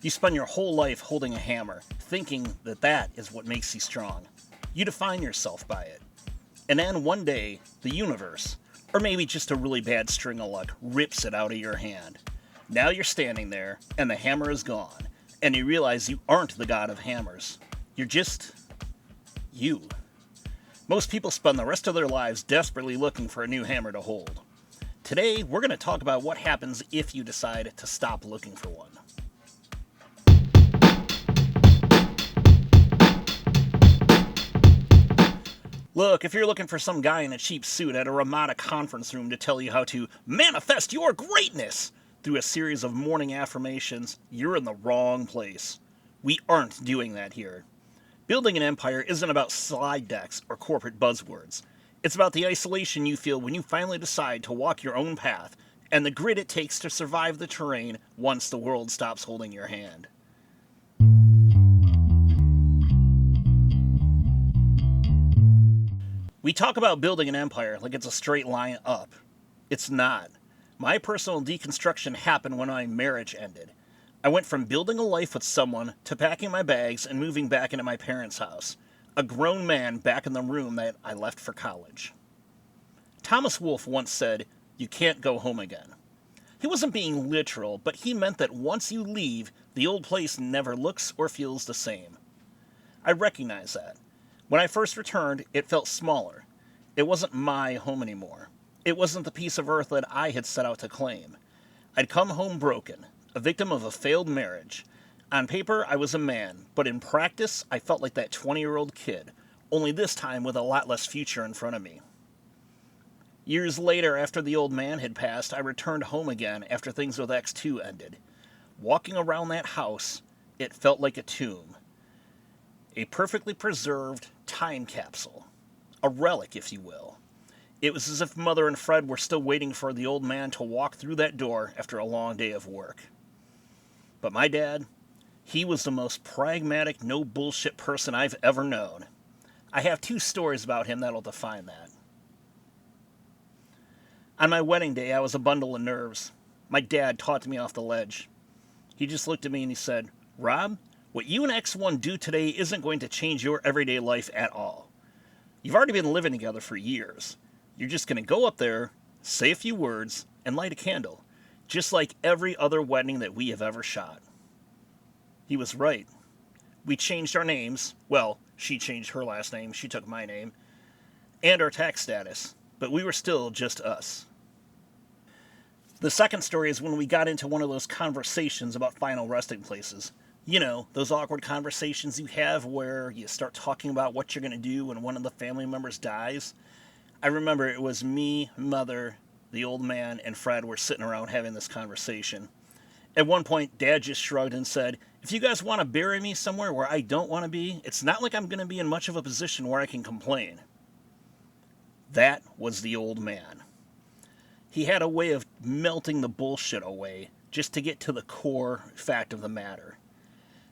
You spend your whole life holding a hammer, thinking that that is what makes you strong. You define yourself by it. And then one day, the universe, or maybe just a really bad string of luck, rips it out of your hand. Now you're standing there, and the hammer is gone, and you realize you aren't the god of hammers. You're just you. Most people spend the rest of their lives desperately looking for a new hammer to hold. Today, we're going to talk about what happens if you decide to stop looking for one. Look, if you're looking for some guy in a cheap suit at a Ramada conference room to tell you how to manifest your greatness through a series of morning affirmations, you're in the wrong place. We aren't doing that here. Building an empire isn't about slide decks or corporate buzzwords. It's about the isolation you feel when you finally decide to walk your own path and the grit it takes to survive the terrain once the world stops holding your hand. We talk about building an empire like it's a straight line up. It's not. My personal deconstruction happened when my marriage ended. I went from building a life with someone to packing my bags and moving back into my parents' house, a grown man back in the room that I left for college. Thomas Wolfe once said, "You can't go home again." He wasn't being literal, but he meant that once you leave, the old place never looks or feels the same. I recognize that. When I first returned, it felt smaller. It wasn't my home anymore. It wasn't the piece of earth that I had set out to claim. I'd come home broken, a victim of a failed marriage. On paper, I was a man, but in practice, I felt like that 20-year-old kid, only this time with a lot less future in front of me. Years later, after the old man had passed, I returned home again after things with X2 ended. Walking around that house, it felt like a tomb. A perfectly preserved time capsule. A relic, if you will. It was as if Mother and Fred were still waiting for the old man to walk through that door after a long day of work. But my dad, he was the most pragmatic, no bullshit person I've ever known. I have 2 stories about him that'll define that. On my wedding day, I was a bundle of nerves. My dad talked me off the ledge. He just looked at me and he said, "Rob, what you and X1 do today isn't going to change your everyday life at all. You've already been living together for years. You're just going to go up there, say a few words, and light a candle, just like every other wedding that we have ever shot." He was right. We changed our names. Well, she changed her last name, she took my name, and our tax status, but we were still just us. The second story is when we got into one of those conversations about final resting places. You know, those awkward conversations you have where you start talking about what you're going to do when one of the family members dies. I remember it was me, Mother, the old man, and Fred were sitting around having this conversation. At one point, Dad just shrugged and said, "If you guys want to bury me somewhere where I don't want to be, it's not like I'm going to be in much of a position where I can complain." That was the old man. He had a way of melting the bullshit away just to get to the core fact of the matter.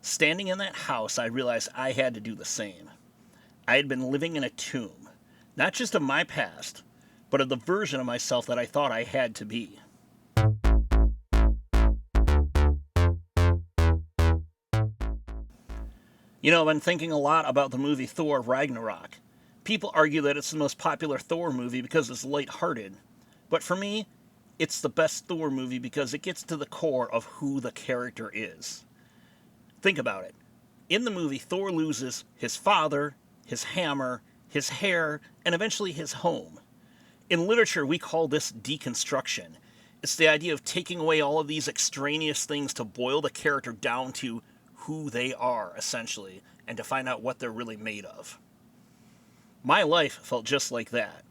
Standing in that house, I realized I had to do the same. I had been living in a tomb, not just of my past, but of the version of myself that I thought I had to be. You know, I've been thinking a lot about the movie Thor Ragnarok. People argue that it's the most popular Thor movie because it's lighthearted. But for me, it's the best Thor movie because it gets to the core of who the character is. Think about it. In the movie, Thor loses his father, his hammer, his hair, and eventually his home. In literature, we call this deconstruction. It's the idea of taking away all of these extraneous things to boil the character down to who they are, essentially, and to find out what they're really made of. My life felt just like that.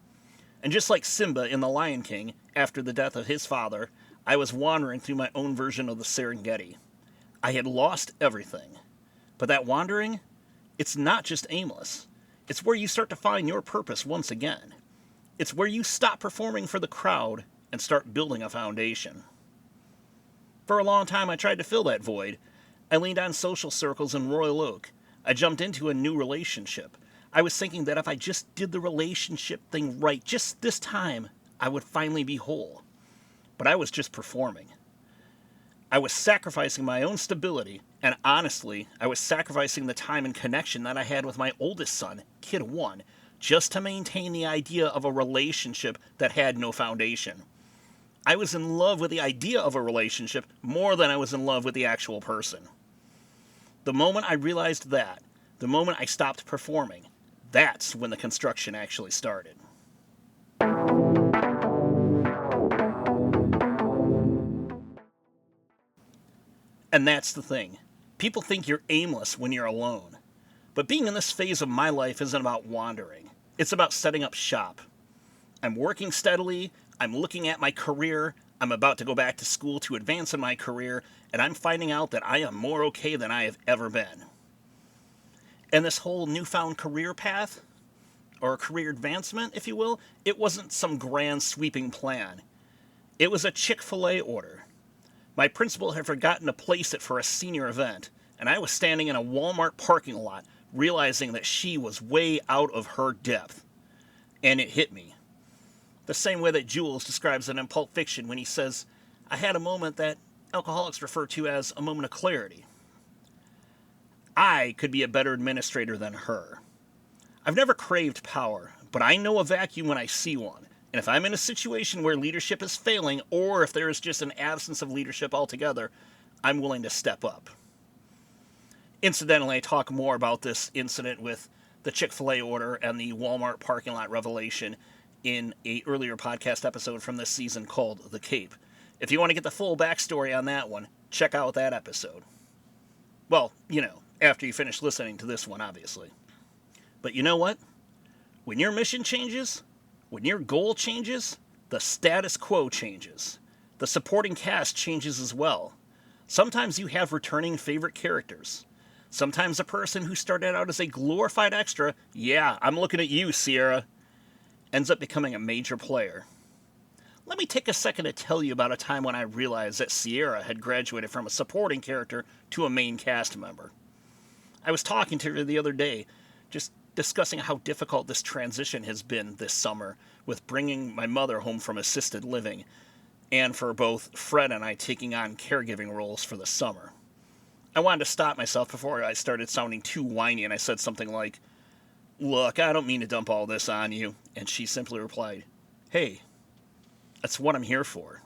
And just like Simba in The Lion King, after the death of his father, I was wandering through my own version of the Serengeti. I had lost everything. But that wandering, it's not just aimless. It's where you start to find your purpose once again. It's where you stop performing for the crowd and start building a foundation. For a long time, I tried to fill that void. I leaned on social circles in Royal Oak. I jumped into a new relationship. I was thinking that if I just did the relationship thing right just this time, I would finally be whole. But I was just performing. I was sacrificing my own stability And honestly, I was sacrificing the time and connection that I had with my oldest son, Kid 1, just to maintain the idea of a relationship that had no foundation. I was in love with the idea of a relationship more than I was in love with the actual person. The moment I realized that, the moment I stopped performing, that's when the construction actually started. And that's the thing. People think you're aimless when you're alone. But being in this phase of my life isn't about wandering. It's about setting up shop. I'm working steadily, I'm looking at my career, I'm about to go back to school to advance in my career, and I'm finding out that I am more okay than I have ever been. And this whole newfound career path, or career advancement, if you will, it wasn't some grand sweeping plan. It was a Chick-fil-A order. My principal had forgotten to place it for a senior event, and I was standing in a Walmart parking lot, realizing that she was way out of her depth. And it hit me. The same way that Jules describes it in Pulp Fiction when he says, I had a moment that alcoholics refer to as a moment of clarity. I could be a better administrator than her. I've never craved power, but I know a vacuum when I see one. And if I'm in a situation where leadership is failing, or if there is just an absence of leadership altogether, I'm willing to step up. Incidentally, I talk more about this incident with the Chick-fil-A order and the Walmart parking lot revelation in an earlier podcast episode from this season called The Cape. If you want to get the full backstory on that one, check out that episode. Well, after you finish listening to this one, obviously. But you know what? When your mission changes, when your goal changes, the status quo changes. The supporting cast changes as well. Sometimes you have returning favorite characters. Sometimes a person who started out as a glorified extra, yeah, I'm looking at you, Sierra, ends up becoming a major player. Let me take a second to tell you about a time when I realized that Sierra had graduated from a supporting character to a main cast member. I was talking to her the other day, just discussing how difficult this transition has been this summer with bringing my mother home from assisted living, and for both Fred and I taking on caregiving roles for the summer. I wanted to stop myself before I started sounding too whiny, and I said something like, "Look, I don't mean to dump all this on you," and she simply replied, "Hey, that's what I'm here for."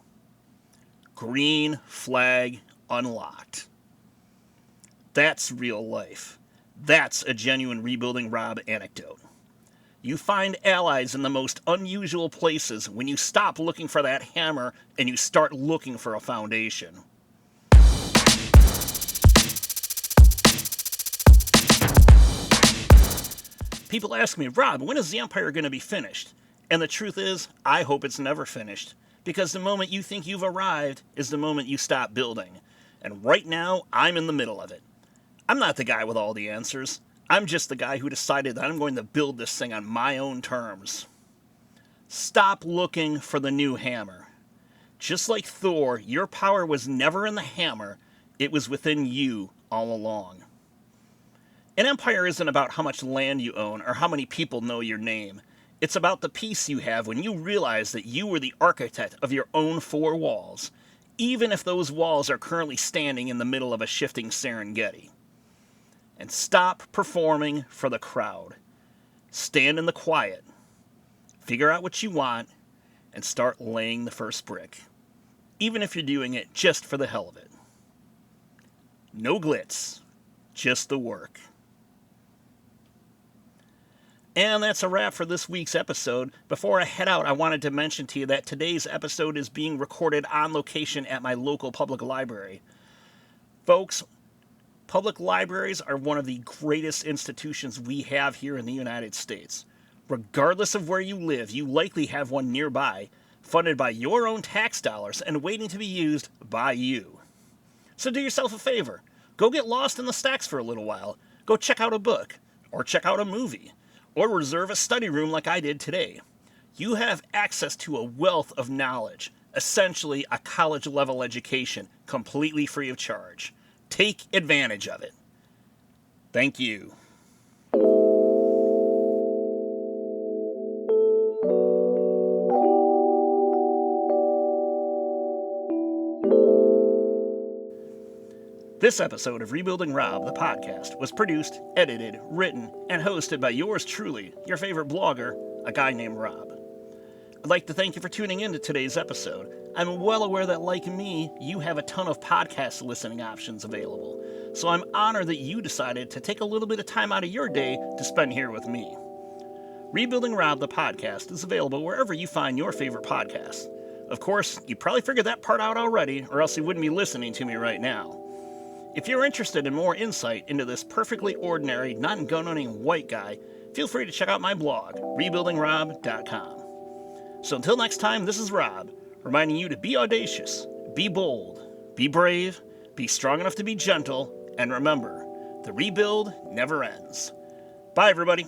Green flag unlocked. That's real life. That's a genuine Rebuilding Rob anecdote. You find allies in the most unusual places when you stop looking for that hammer and you start looking for a foundation. People ask me, Rob, when is the Empire going to be finished? And the truth is, I hope it's never finished. Because the moment you think you've arrived is the moment you stop building. And right now, I'm in the middle of it. I'm not the guy with all the answers. I'm just the guy who decided that I'm going to build this thing on my own terms. Stop looking for the new hammer. Just like Thor, your power was never in the hammer, it was within you all along. An empire isn't about how much land you own or how many people know your name. It's about the peace you have when you realize that you were the architect of your own four walls, even if those walls are currently standing in the middle of a shifting Serengeti. And stop performing for the crowd. Stand in the quiet. Figure out what you want and start laying the first brick. Even if you're doing it just for the hell of it. No glitz, just the work. And that's a wrap for this week's episode. Before I head out, I wanted to mention to you that today's episode is being recorded on location at my local public library. Folks, public libraries are one of the greatest institutions we have here in the United States. Regardless of where you live, you likely have one nearby, funded by your own tax dollars and waiting to be used by you. So do yourself a favor. Go get lost in the stacks for a little while. Go check out a book, or check out a movie, or reserve a study room like I did today. You have access to a wealth of knowledge, essentially a college-level education, completely free of charge. Take advantage of it. Thank you. This episode of Rebuilding Rob, the podcast, was produced, edited, written, and hosted by yours truly, your favorite blogger, a guy named Rob. I'd like to thank you for tuning in to today's episode. I'm well aware that, like me, you have a ton of podcast listening options available, so I'm honored that you decided to take a little bit of time out of your day to spend here with me. Rebuilding Rob, the podcast, is available wherever you find your favorite podcasts. Of course, you probably figured that part out already, or else you wouldn't be listening to me right now. If you're interested in more insight into this perfectly ordinary, non-gun-owning white guy, feel free to check out my blog, rebuildingrob.com. So until next time, this is Rob, reminding you to be audacious, be bold, be brave, be strong enough to be gentle, and remember, the rebuild never ends. Bye, everybody.